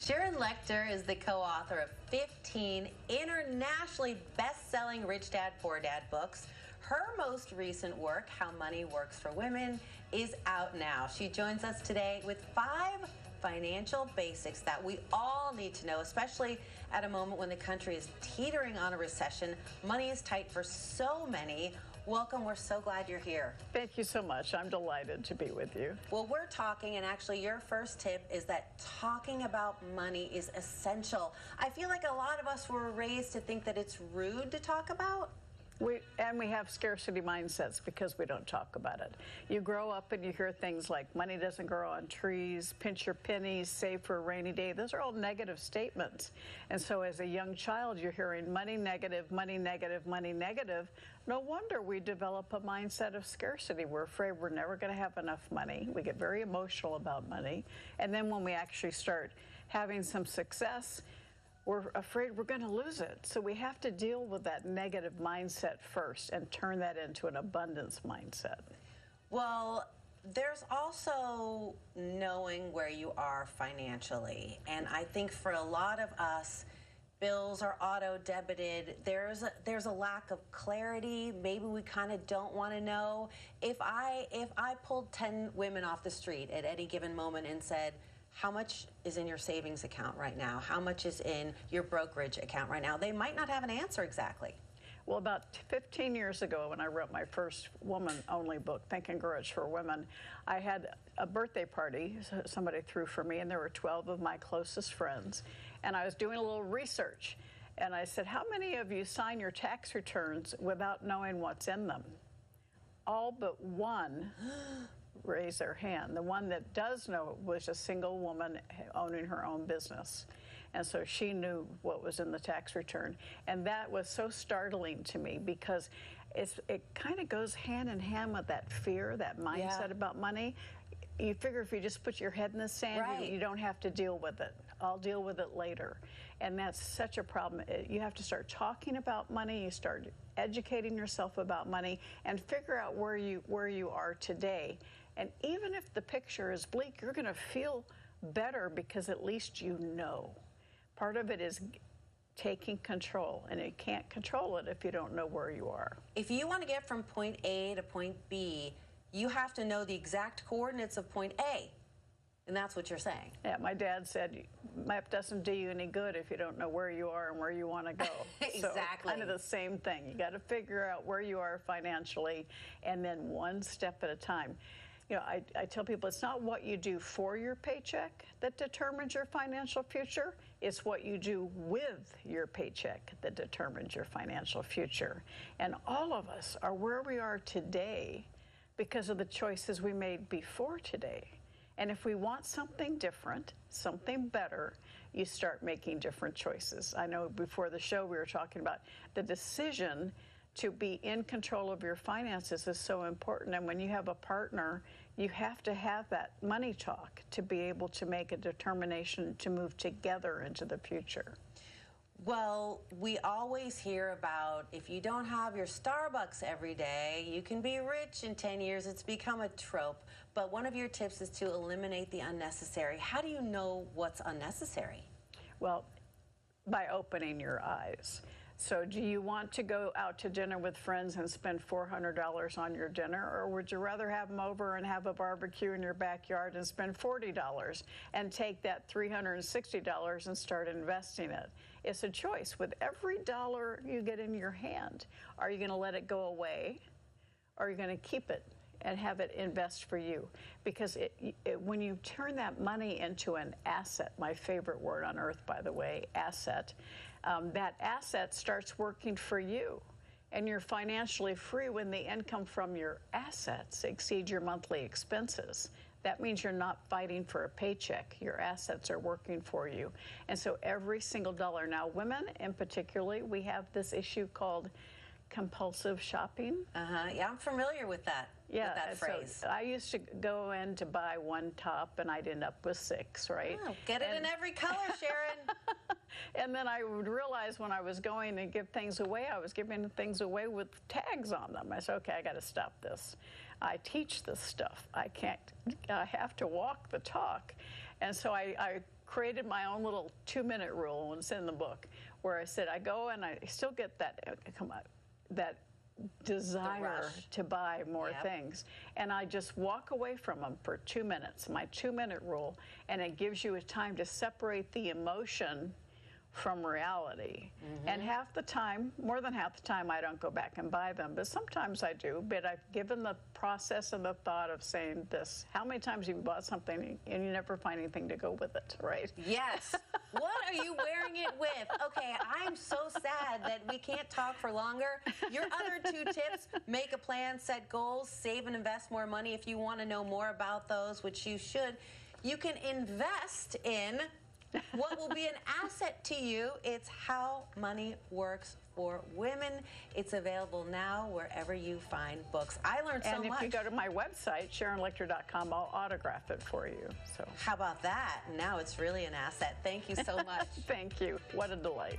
Sharon Lechter is the co-author of 15 internationally best-selling Rich Dad, Poor Dad books. Her most recent work, How Money Works for Women, is out now. She joins us today with 5 financial basics that we all need to know, especially at a moment when the country is teetering on a recession. Money is tight for so many. Welcome. We're so glad you're here. Thank you so much. I'm delighted to be with you. Well, we're talking, and actually your first tip is that talking about money is essential. I feel like a lot of us were raised to think that it's rude to talk about. We have scarcity mindsets because we don't talk about it. You grow up and you hear things like money doesn't grow on trees, pinch your pennies, save for a rainy day. Those are all negative statements. And so as a young child, you're hearing money negative, money negative, money negative. No wonder we develop a mindset of scarcity. We're afraid we're never going to have enough money. We get very emotional about money. And then when we actually start having some success, we're afraid we're going to lose it. So we have to deal with that negative mindset first and turn that into an abundance mindset. Well, there's also knowing where you are financially. And I think for a lot of us, bills are auto-debited. There's a lack of clarity. Maybe we kind of don't want to know. If I pulled 10 women off the street at any given moment and said, how much is in your savings account right now? How much is in your brokerage account right now? They might not have an answer exactly. Well, about 15 years ago, when I wrote my first woman-only book, Think and Grow Rich for Women, I had a birthday party somebody threw for me, and there were 12 of my closest friends. And I was doing a little research, and I said, how many of you sign your tax returns without knowing what's in them? All but one raise their hand. The one that does know was a single woman owning her own business. And so she knew what was in the tax return. And that was so startling to me because it kind of goes hand in hand with that fear, that mindset about money. You figure if you just put your head in the sand, you don't have to deal with it. I'll deal with it later. And that's such a problem. You have to start talking about money. You start educating yourself about money and figure out where you are today. And even if the picture is bleak, you're going to feel better because at least you know. Part of it is taking control, and you can't control it if you don't know where you are. If you want to get from point A to point B, you have to know the exact coordinates of point A. And that's what you're saying. Yeah, my dad said, map doesn't do you any good if you don't know where you are and where you want to go. Exactly. So kind of the same thing. You got to figure out where you are financially, and then one step at a time. You know, I tell people it's not what you do for your paycheck that determines your financial future. It's what you do with your paycheck that determines your financial future. And all of us are where we are today because of the choices we made before today. And if we want something different, something better, you start making different choices. I know before the show we were talking about the decision to be in control of your finances is so important. And when you have a partner, you have to have that money talk to be able to make a determination to move together into the future. Well, we always hear about if you don't have your Starbucks every day, you can be rich in 10 years. It's become a trope. But one of your tips is to eliminate the unnecessary. How do you know what's unnecessary? Well, by opening your eyes. So do you want to go out to dinner with friends and spend $400 on your dinner, or would you rather have them over and have a barbecue in your backyard and spend $40 and take that $360 and start investing it? It's a choice. With every dollar you get in your hand, are you going to let it go away, or are you going to keep it and have it invest for you? Because when you turn that money into an asset, my favorite word on earth, by the way, asset, that asset starts working for you. And you're financially free when the income from your assets exceeds your monthly expenses. That means you're not fighting for a paycheck. Your assets are working for you. And so every single dollar. Now, women in particularly, we have this issue called compulsive shopping. Yeah, I'm familiar with that. Yeah, with that phrase. So I used to go in to buy one top, and I'd end up with 6, right? Oh, get it in every color, Sharon. And then I would realize when I was going to give things away, I was giving things away with tags on them. I said, okay, I got to stop this. I teach this stuff. I have to walk the talk. And so I created my own little 2-minute rule, and it's in the book, where I said I go and I still get that desire to buy more things, and I just walk away from them for 2 minutes, my 2-minute rule, and it gives you a time to separate the emotion from reality. And half the time, more than half the time, I don't go back and buy them, but sometimes I do. But I've given the process and the thought of saying this: how many times have you bought something and you never find anything to go with it, right? Yes. What are you wearing it with? Okay, I'm so sad that we can't talk for longer. Your other 2 tips: make a plan, set goals, save and invest more money. If you want to know more about those, which you should, you can invest in what will be an asset to you. It's How Money Works for Women. It's available now wherever you find books. I learned so much. And if you go to my website, SharonLechter.com, I'll autograph it for you. So how about that? Now it's really an asset. Thank you so much. Thank you. What a delight.